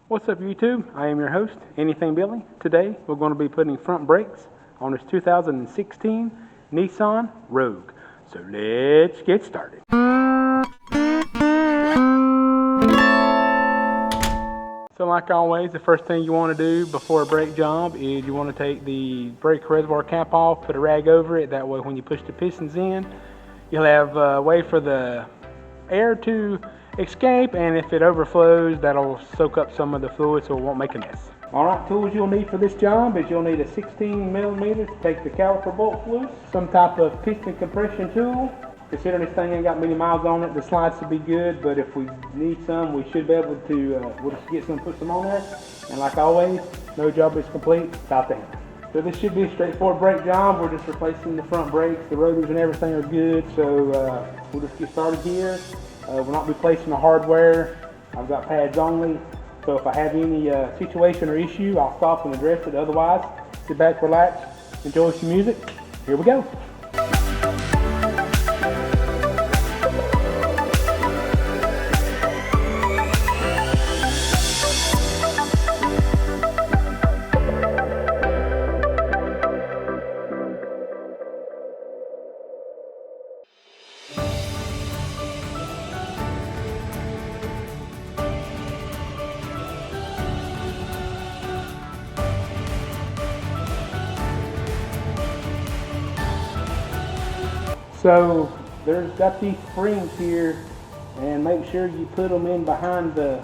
What's up YouTube? I am your host, Anything Billy. Today we're going to be putting front brakes on this 2016 Nissan Rogue. So let's get started. So like always, the first thing you want to do before a brake job is you want to take the brake reservoir cap off, put a rag over it. That way when you push the pistons in, you'll have a way for the air to escape, and if it overflows, that'll soak up some of the fluid so it won't make a mess. Alright, tools you'll need for this job is you'll need a 16 millimeter to take the caliper bolts loose, some type of piston compression tool. Considering this thing ain't got many miles on it, the slides will be good, but if we need some, we should be able to we'll just get some, put some on there. And like always, no job is complete without the hammer. So this should be a straightforward brake job. We're just replacing the front brakes. The rotors and everything are good, so we'll just get started here. We'll not replacing the hardware. I've got pads only. So if I have any situation or issue, I'll stop and address it. Otherwise, sit back, relax, enjoy some music. Here we go. So there's got these springs here, and make sure you put them in behind the,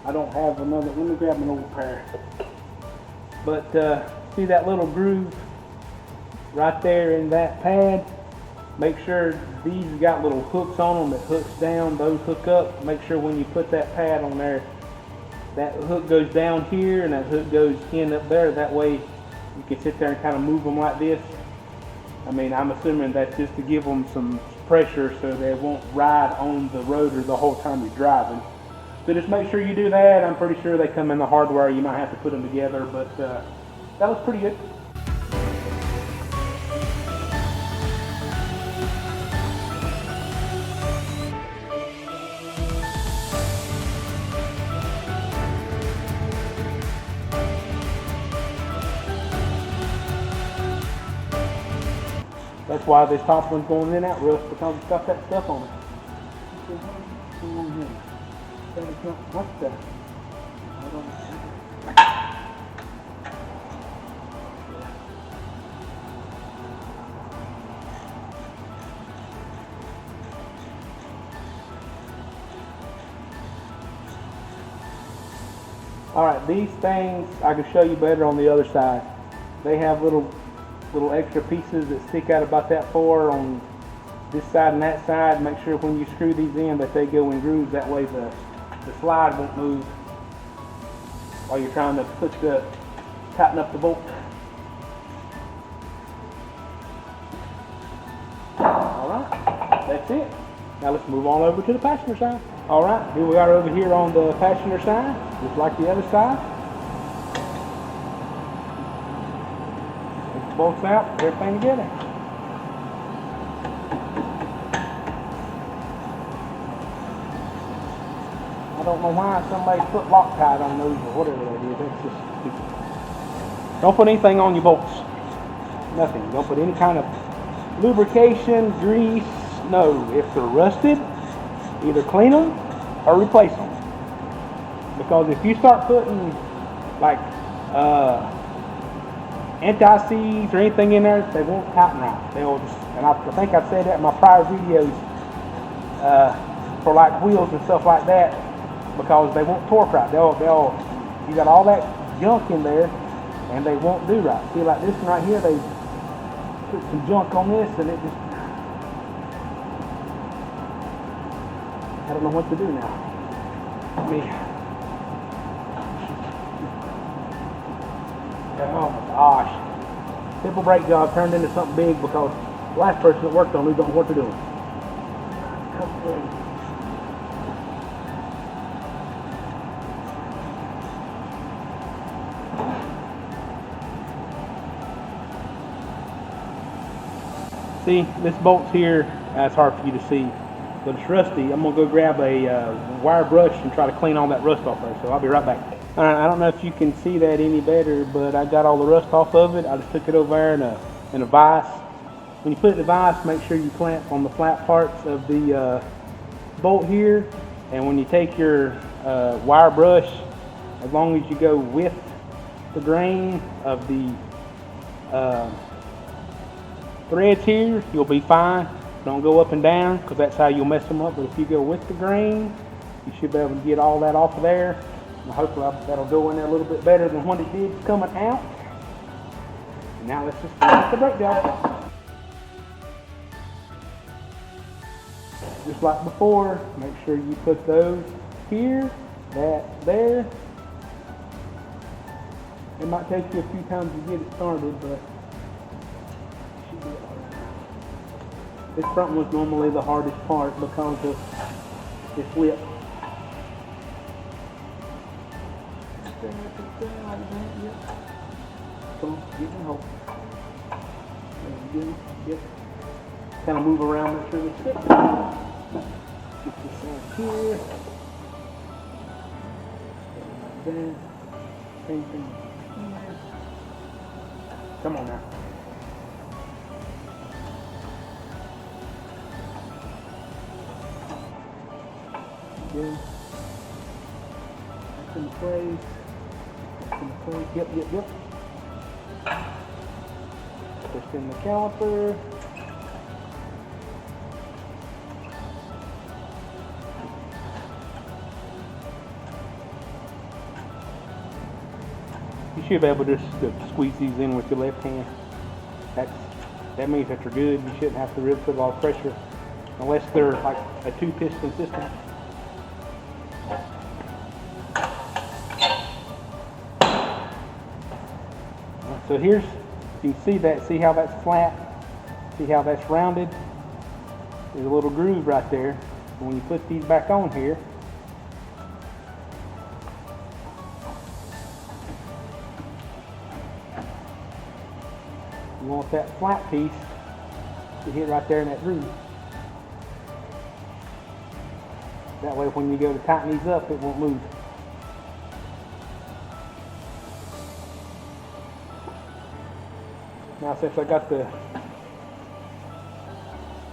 I don't have another, let me grab an old pair. But see that little groove right there in that pad? Make sure these got little hooks on them that hooks down, those hook up. Make sure when you put that pad on there, that hook goes down here and that hook goes in up there. That way you can sit there and kind of move them like this. I mean, I'm assuming that's just to give them some pressure so they won't ride on the rotor the whole time you're driving. So just make sure you do that. I'm pretty sure they come in the hardware. You might have to put them together, but that looks pretty good. That's why this top one's going in and out real, because it's got that stuff on it. What's that? Alright, these things I can show you better on the other side. They have little extra pieces that stick out about that far on this side and that side. Make sure when you screw these in that they go in grooves. That way the slide won't move while you're trying to tighten up the bolt. Alright, that's it. Now let's move on over to the passenger side. Alright, here we are over here on the passenger side, just like the other side. Bolts out, everything together. I don't know why somebody's put Loctite on those or whatever that is. That's just stupid. Don't put anything on your bolts. Nothing. Don't put any kind of lubrication, grease. No. If they're rusted, either clean them or replace them. Because if you start putting like anti-seize or anything in there, they won't tighten right. They'll just, and I think I've said that in my prior videos for like wheels and stuff like that, because they won't torque right. You got all that junk in there and they won't do right. See, like this one right here, they put some junk on this and it just, I don't know what to do now. Let me, oh my gosh. Simple brake job turned into something big because the last person that worked on it don't know what they're doing. See, this bolt's here, it's hard for you to see. but it's rusty. I'm gonna go grab a wire brush and try to clean all that rust off there, so I'll be right back. All right, I don't know if you can see that any better, but I got all the rust off of it. I just took it over there in a vise. When you put it in the vise, make sure you clamp on the flat parts of the bolt here, and when you take your wire brush, as long as you go with the grain of the threads here, you'll be fine. Don't go up and down, because that's how you'll mess them up. But if you go with the grain, you should be able to get all that off of there. And hopefully that'll go in there a little bit better than what it did coming out. And now let's just finish the brake job. Just like before, make sure you put those here, that there. It might take you a few times to get it started, but it should be all right. This front one's normally the hardest part because of this lip. Come on, get in the hole. There you go. Yep. Kind of move around, make sure it's fit. Get this out here. There. Same thing here. Come on now. Good. That's in place. That's in place. Yep. Just in the caliper. You should be able to just squeeze these in with your left hand. That means that they're good. You shouldn't have to really put a lot of pressure unless they're like a 2-piston system. So here's, you can see how that's flat, see how that's rounded. There's a little groove right there. And when you put these back on here, you want that flat piece to hit right there in that groove. That way when you go to tighten these up, it won't move. Now since I got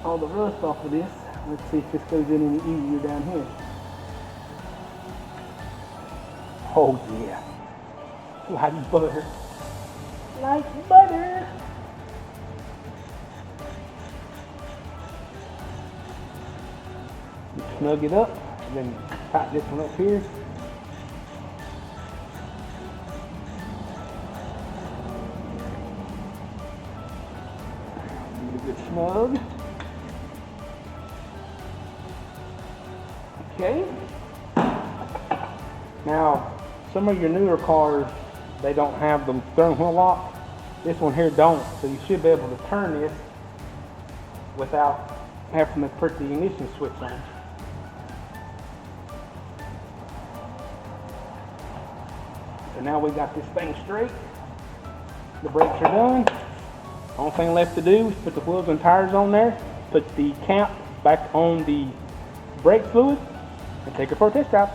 all the rust off of this, let's see if this goes in any easier down here. Oh yeah, like butter. Like butter. You snug it up, and then tighten this one up here. Get a good snug. Okay. Now, some of your newer cars, they don't have the steering wheel lock. This one here don't, so you should be able to turn this without having to put the ignition switch on. So now we got this thing straight. The brakes are done. Only thing left to do is put the wheels and tires on there, put the cap back on the brake fluid, and take it for a test drive.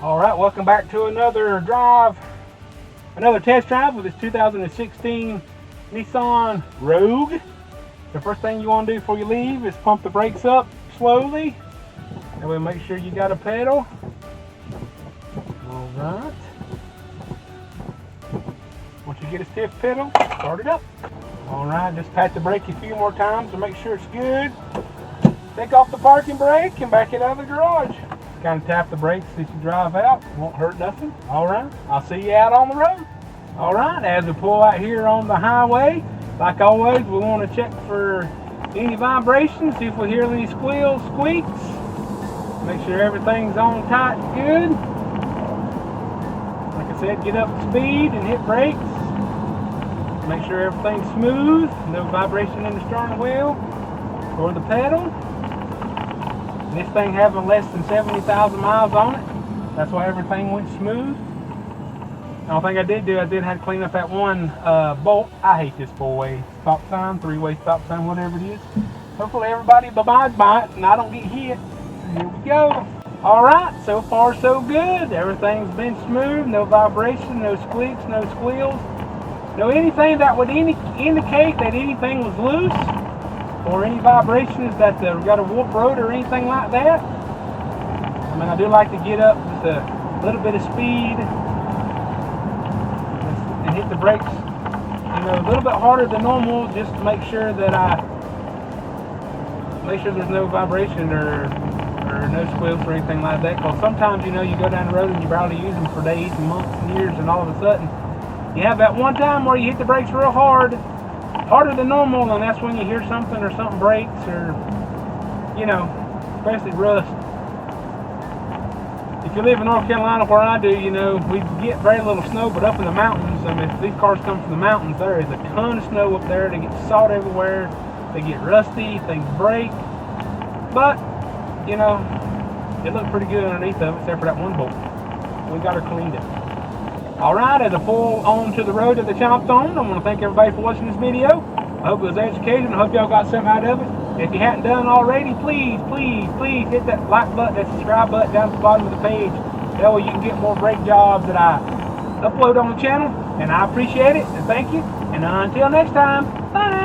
All right, welcome back to another test drive with this 2016 Nissan Rogue. The first thing you want to do before you leave is pump the brakes up slowly. That way make sure you got a pedal. All right. Once you get a stiff pedal, start it up. All right, just pat the brake a few more times to make sure it's good. Take off the parking brake and back it out of the garage. Kind of tap the brakes as you drive out. Won't hurt nothing. All right, I'll see you out on the road. All right, as we pull out here on the highway, like always, we want to check for any vibrations, see if we hear any squeals, squeaks. Make sure everything's on tight and good. Like I said, get up to speed and hit brakes. Make sure everything's smooth, no vibration in the steering wheel or the pedal. And this thing having less than 70,000 miles on it, that's why everything went smooth. The only thing I did have to clean up that one bolt. I hate this 4-way stop sign, 3-way stop sign, whatever it is. Hopefully everybody abides by it and I don't get hit. Here we go. Alright, so far so good. Everything's been smooth, no vibration, no squeaks, no squeals. No anything that would indicate that anything was loose, or any vibrations that got a warp road or anything like that. I mean, I do like to get up just a little bit of speed and hit the brakes, you know, a little bit harder than normal, just to make sure that there's no vibration or no squeals or anything like that. Because sometimes, you know, you go down the road and you barely use them for days and months and years, and all of a sudden you have that one time where you hit the brakes real hard, harder than normal, and that's when you hear something or something breaks, or, you know, especially rust. If you live in North Carolina where I do, you know, we get very little snow, but up in the mountains, I mean, if these cars come from the mountains, there is a ton of snow up there. They get salt everywhere, they get rusty, things break, but, you know, it looked pretty good underneath of it, except for that one bolt. We got her cleaned up. Alright, as I pull on to the road to the chop zone, I want to thank everybody for watching this video. I hope it was educational. I hope y'all got something out of it. If you hadn't done already, please hit that like button, that subscribe button down at the bottom of the page. That way you can get more brake jobs that I upload on the channel. And I appreciate it, and thank you. And until next time, bye!